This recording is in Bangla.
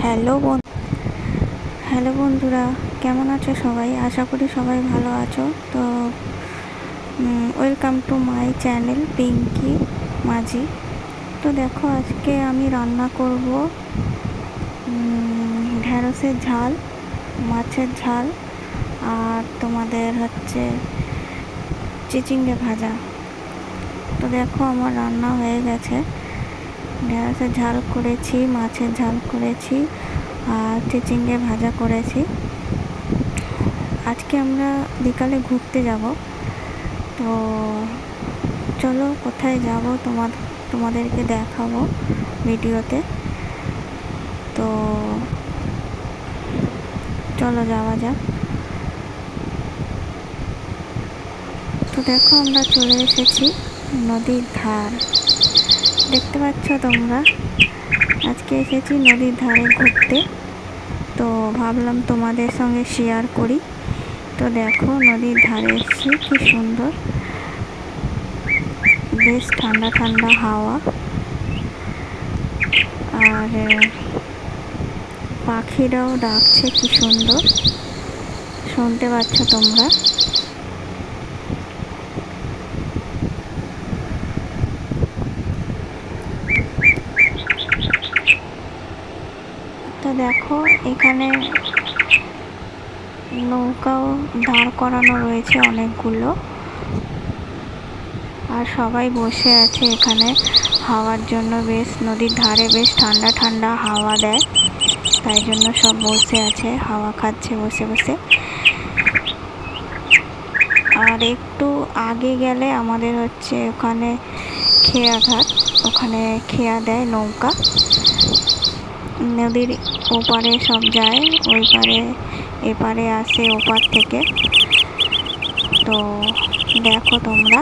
হ্যালো বন্ধুরা, কেমন আছো সবাই? আশা করি সবাই ভালো আছো। তো welcome to my channel Pinki Majhi. তো দেখো, আজকে আমি রান্না করব ঢ্যাঁড়সের ঝাল, মাছের ঝাল, আর তোমাদের হচ্ছে চিচিঙ্গে ভাজা। তো দেখো, আমার রান্না হয়ে গেছে। ঢ্যাঁড়সের ঝাল করেছি, মাছের ঝাল করেছি, আর চিচিঙ্গে ভাজা করেছি। আজকে আমরা বিকালে ঘুরতে যাব। তো চলো, কোথায় যাব তোমাদেরকে দেখাবো ভিডিওতে। তো চলো যাওয়া যাক। তো দেখো, আমরা চলে এসেছি নদীর ধার। দেখতে পাচ্ছ তোমরা, আজকে এসেছি নদীর ধারে ঘুরতে। তো ভাবলাম তোমাদের সঙ্গে শেয়ার করি। তো দেখো, নদীর ধারে এসেছি, কি সুন্দর, বেশ ঠান্ডা ঠান্ডা হাওয়া, আর পাখিরাও ডাকছে, কি সুন্দর শুনতে পাচ্ছ তোমরা। তো দেখো, এখানে নৌকাও দাঁড় করানো রয়েছে অনেকগুলো, আর সবাই বসে আছে এখানে হাওয়ার জন্য। বেশ নদীর ধারে বেশ ঠান্ডা ঠান্ডা হাওয়া দেয়, তাই জন্য সব বসে আছে, হাওয়া খাচ্ছে বসে বসে। আর একটু আগে গেলে আমাদের হচ্ছে ওখানে খেয়াঘাট, ওখানে খেয়া দেয় নৌকা। নদীর ওপারে সব যায়, ওই পারে এপারে আসে ওপার থেকে। তো দেখো তোমরা।